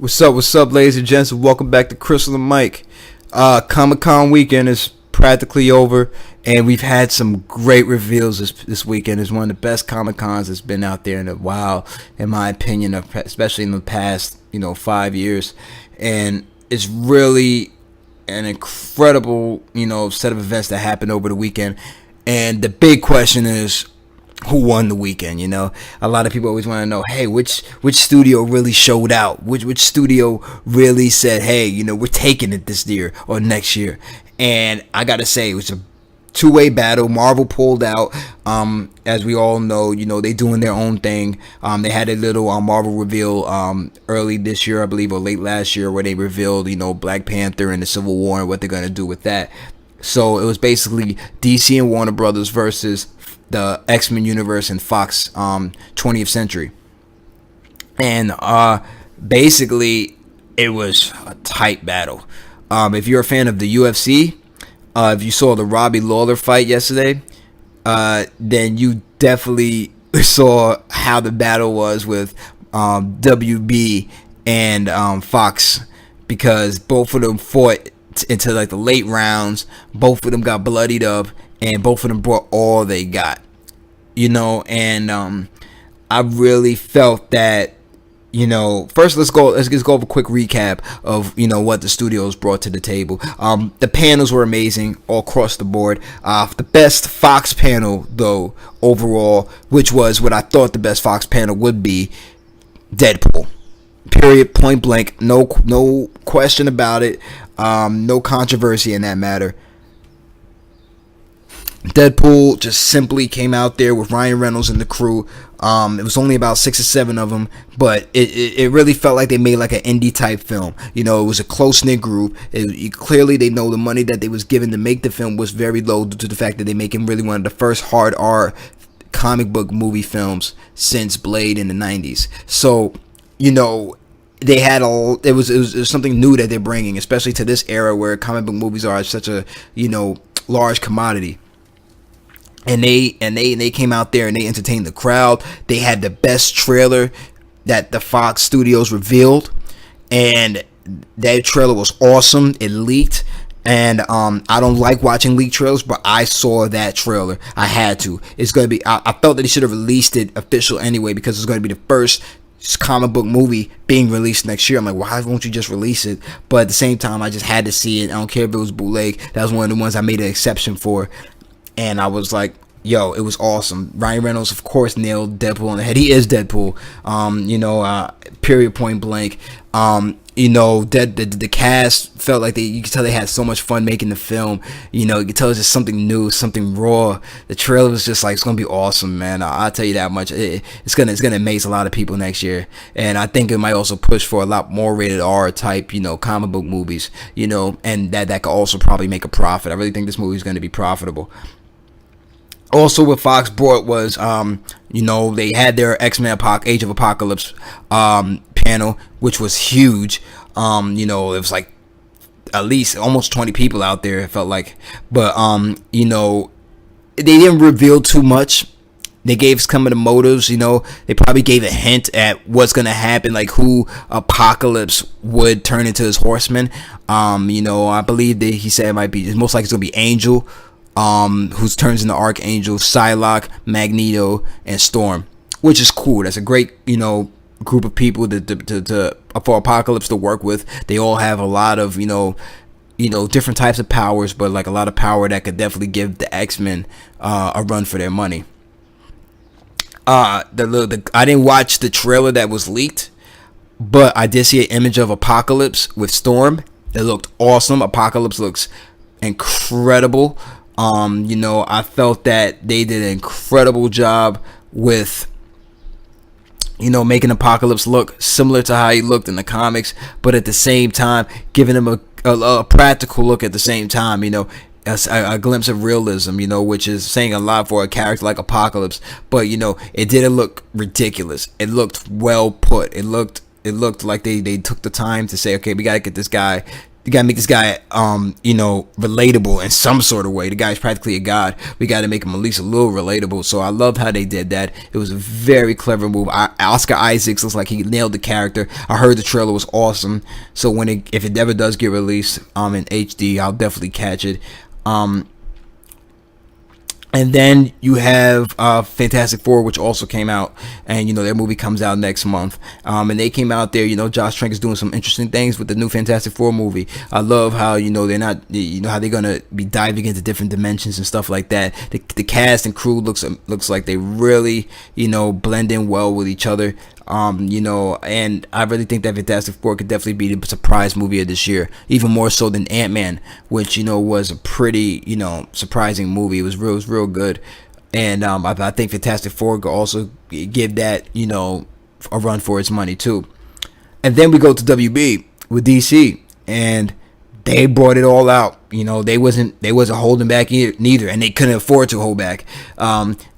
What's up, ladies and gents? Welcome back to Crystal and Mike. Comic-Con weekend is practically over, and we've had some great reveals this weekend. It's one of the best Comic-Cons that's been out there in a while, in my opinion, especially in the past, 5 years. And it's really an incredible, set of events that happened over the weekend. And the big question is, who won the weekend? A lot of people always want to know, hey, which studio really showed out, which studio really said, hey, we're taking it this year or next year. And I gotta say, it was a two-way battle. Marvel pulled out. As we all know, they doing their own thing. They had a little Marvel reveal early this year, I believe, or late last year, where they revealed Black Panther and the Civil War and what they're gonna do with that. So it was basically DC and Warner Brothers versus the X-Men universe and Fox 20th Century. And basically it was a tight battle. If you're a fan of the UFC, if you saw the Robbie Lawler fight yesterday, then you definitely saw how the battle was with WB and Fox, because both of them fought into like the late rounds. Both of them got bloodied up, and both of them brought all they got, and I really felt that, first let's just go over a quick recap of, what the studios brought to the table. The panels were amazing all across the board. The best Fox panel, though, overall, which was what I thought the best Fox panel would be, Deadpool. Period, point blank, no question about it, no controversy in that matter. Deadpool just simply came out there with Ryan Reynolds and the crew. It was only about 6 or 7 of them, but it really felt like they made like an indie type film. It was a close-knit group. Clearly they know the money that they was given to make the film was very low, due to the fact that they making really one of the first hard R comic book movie films since Blade in the 90s. So, they had it was something new that they're bringing, especially to this era where comic book movies are such a, large commodity. And they came out there and they entertained the crowd. They had the best trailer that the Fox Studios revealed, and that trailer was awesome. It leaked, and I don't like watching leaked trailers, but I saw that trailer. I had to. It's gonna be. I felt that they should have released it official anyway, because it's gonna be the first comic book movie being released next year. I'm like, why won't you just release it? But at the same time, I just had to see it. I don't care if it was bootleg. That was one of the ones I made an exception for. And I was like, yo, it was awesome. Ryan Reynolds, of course, nailed Deadpool on the head. He is Deadpool. Period, point blank. The cast felt like you could tell they had so much fun making the film. You could tell it's just something new, something raw. The trailer was just like, it's gonna be awesome, man. I'll tell you that much. It's gonna amaze a lot of people next year, and I think it might also push for a lot more rated R type, comic book movies. And that could also probably make a profit. I really think this movie is gonna be profitable. Also, what Fox brought was, they had their X-Men Age of Apocalypse panel, which was huge. It was like at least almost 20 people out there, it felt like. But, they didn't reveal too much. They gave some of the motives, they probably gave a hint at what's going to happen, like who Apocalypse would turn into his horseman. I believe that he said it's most likely it's going to be Angel, who turns into Archangel, Psylocke, Magneto, and Storm, which is cool. That's a great, group of people for Apocalypse to work with. They all have a lot of, different types of powers, but like a lot of power that could definitely give the X-Men a run for their money. I didn't watch the trailer that was leaked, but I did see an image of Apocalypse with Storm. It looked awesome. Apocalypse looks incredible. I felt that they did an incredible job with, making Apocalypse look similar to how he looked in the comics, but at the same time giving him a practical look at the same time, a glimpse of realism, which is saying a lot for a character like Apocalypse. But it didn't look ridiculous. It looked well put. It looked like they took the time to say, okay, we gotta get this guy You gotta make this guy, relatable in some sort of way. The guy's practically a god. We gotta make him at least a little relatable. So I loved how they did that. It was a very clever move. Oscar Isaacs looks like he nailed the character. I heard the trailer was awesome. So if it ever does get released, in HD, I'll definitely catch it. And then you have Fantastic Four, which also came out, and their movie comes out next month. And they came out there. Josh Trank is doing some interesting things with the new Fantastic Four movie. I love how they're not, how they're gonna be diving into different dimensions and stuff like that. The cast and crew looks like they really blend in well with each other. And I really think that Fantastic Four could definitely be the surprise movie of this year, even more so than Ant-Man, which was a pretty surprising movie. It was real good, and I think Fantastic Four could also give that a run for its money too. And then we go to WB with DC, and they brought it all out. They wasn't holding back neither, and they couldn't afford to hold back.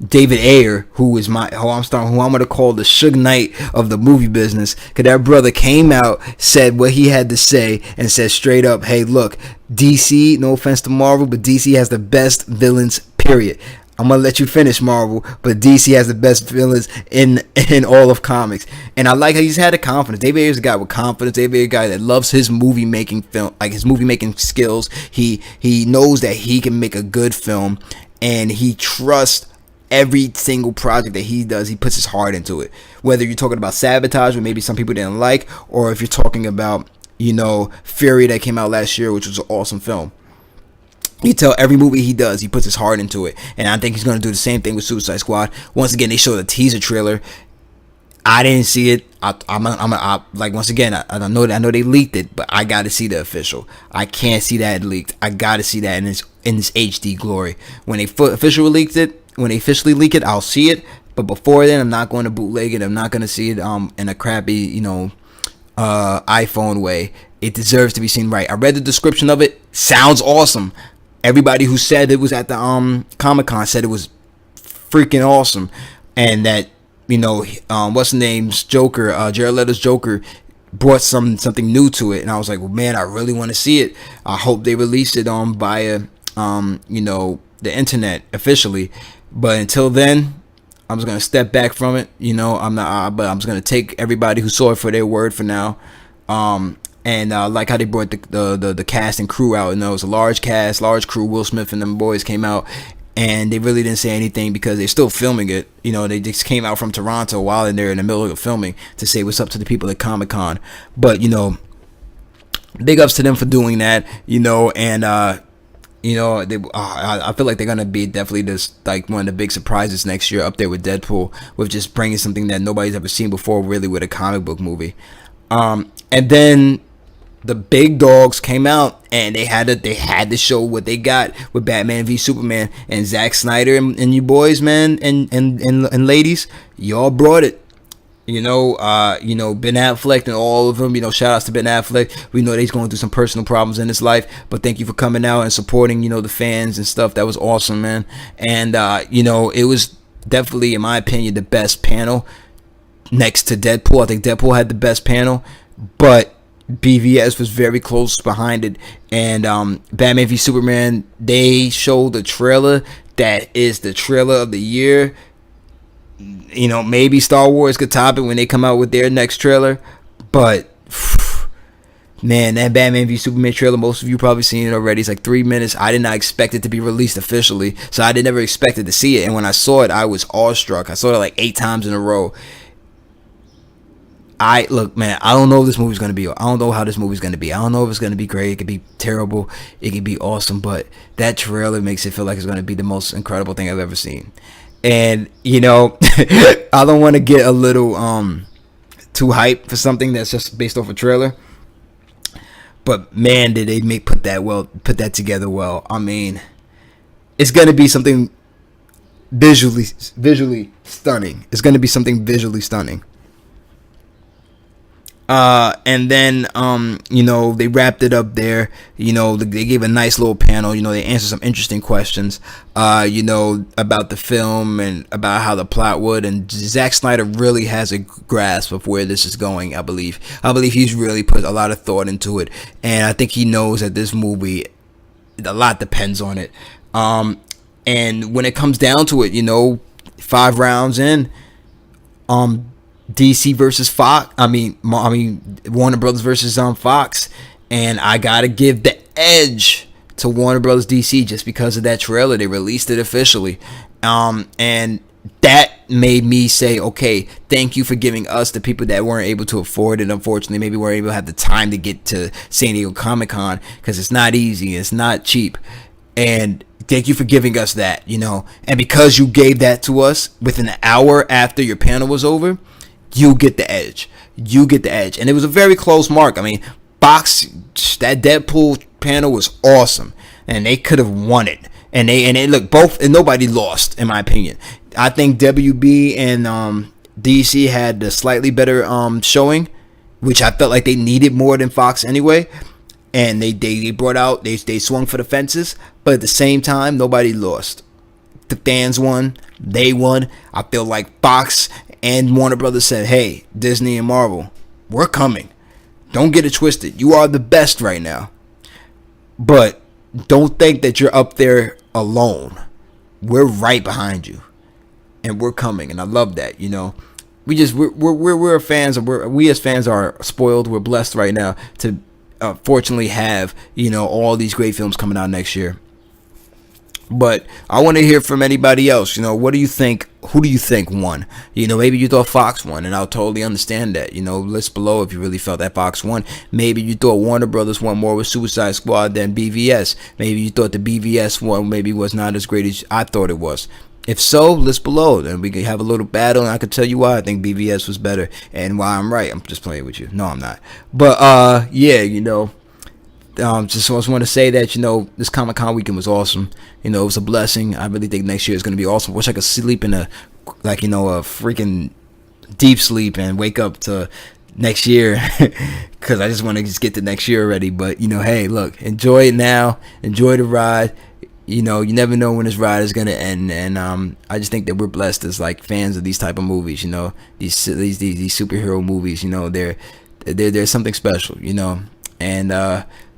David Ayer, who I'm gonna call the Suge Knight of the movie business, cause that brother came out, said what he had to say, and said straight up, "Hey, look, DC. No offense to Marvel, but DC has the best villains. Period." I'm gonna let you finish, Marvel, but DC has the best villains in all of comics, and I like how he's had the confidence. David Ayer's a guy with confidence. David Ayer's a guy that loves his movie making his movie making skills. He knows that he can make a good film, and he trusts every single project that he does. He puts his heart into it. Whether you're talking about Sabotage, which maybe some people didn't like, or if you're talking about Fury that came out last year, which was an awesome film. You tell every movie he does, he puts his heart into it, and I think he's going to do the same thing with Suicide Squad. Once again, they showed a teaser trailer. I didn't see it. Once again, I know they leaked it, but I got to see the official. I can't see that leaked. I got to see that in its HD glory. When they officially leak it, I'll see it. But before then, I'm not going to bootleg it. I'm not going to see it in a crappy iPhone way. It deserves to be seen right. I read the description of it. Sounds awesome. Everybody who said it was at the Comic-Con said it was freaking awesome, and that what's the name's Joker, Jared Leto's Joker, brought something new to it, and I was like, well, man, I really want to see it. I hope they release it via the internet officially, but until then, I'm just gonna step back from it. I'm not, but I'm just gonna take everybody who saw it for their word for now. And like how they brought the cast and crew out. It was a large cast, large crew. Will Smith and them boys came out, and they really didn't say anything because they're still filming it. They just came out from Toronto while they're in the middle of filming to say what's up to the people at Comic-Con. But big ups to them for doing that. And I feel like they're gonna be definitely just like one of the big surprises next year, up there with Deadpool, with just bringing something that nobody's ever seen before, really, with a comic book movie. And then the big dogs came out, and they had to show what they got with Batman v Superman, and Zack Snyder and you boys, man, and ladies, y'all brought it. Ben Affleck and all of them. Shout outs to Ben Affleck. We know that he's going through some personal problems in his life, but thank you for coming out and supporting the fans and stuff. That was awesome, man. And it was definitely, in my opinion, the best panel next to Deadpool. I think Deadpool had the best panel, but BVS was very close behind it. And Batman v Superman, they showed the trailer that is the trailer of the year. Maybe Star Wars could top it when they come out with their next trailer, but man, that Batman v Superman trailer, most of you probably seen it already. It's like 3 minutes. I did not expect it to be released officially, so I never expected to see it. And when I saw it, I was awestruck. I saw it like 8 times in a row. Look, man, I don't know if this movie's gonna be. I don't know how this movie's gonna be. I don't know if it's gonna be great. It could be terrible. It could be awesome. But that trailer makes it feel like it's gonna be the most incredible thing I've ever seen. And I don't want to get a little too hyped for something that's just based off a trailer. But man, did they put that together well. I mean, it's gonna be something visually stunning. It's gonna be something visually stunning. And then, they wrapped it up there. They gave a nice little panel. They answered some interesting questions, about the film and about how the plot would. And Zack Snyder really has a grasp of where this is going, I believe. I believe he's really put a lot of thought into it. And I think he knows that this movie, a lot depends on it. And when it comes down to it, 5 rounds in, DC versus Fox. Warner Brothers versus Fox, and I gotta give the edge to Warner Brothers DC just because of that trailer. They released it officially, and that made me say, okay, thank you for giving us, the people that weren't able to afford it, unfortunately, maybe weren't able to have the time to get to San Diego Comic-Con, because it's not easy, it's not cheap, and thank you for giving us that, and because you gave that to us within an hour after your panel was over, you get the edge. You get the edge. And it was a very close mark. I mean, that Deadpool panel was awesome. And they could have won it. And they look both, and nobody lost, in my opinion. I think WB and DC had the slightly better showing, which I felt like they needed more than Fox anyway. And they brought out, they swung for the fences, but at the same time, nobody lost. The fans won, they won. I feel like Fox and Warner Brothers said, hey, Disney and Marvel, we're coming. Don't get it twisted. You are the best right now. But don't think that you're up there alone. We're right behind you. And we're coming. And I love that, we're fans, and we as fans are spoiled. We're blessed right now to fortunately have, all these great films coming out next year. But I want to hear from anybody else. What do you think? Who do you think won? Maybe you thought Fox won, and I'll totally understand that. List below if you really felt that Fox won. Maybe you thought Warner Brothers won more with Suicide Squad than BVS. Maybe you thought the BVS one maybe was not as great as I thought it was. If so, list below, then we can have a little battle, and I can tell you why I think BVS was better and why I'm right. I'm just playing with you. No, I'm not. But just want to say that this Comic-Con weekend was awesome. It was a blessing. I really think next year is going to be awesome. Wish I could sleep in a freaking deep sleep and wake up to next year, because I just want to get to next year already. But hey, look, enjoy it now. Enjoy the ride. You never know when this ride is gonna end, and I just think that we're blessed as fans of these type of movies. These superhero movies. They're something special. And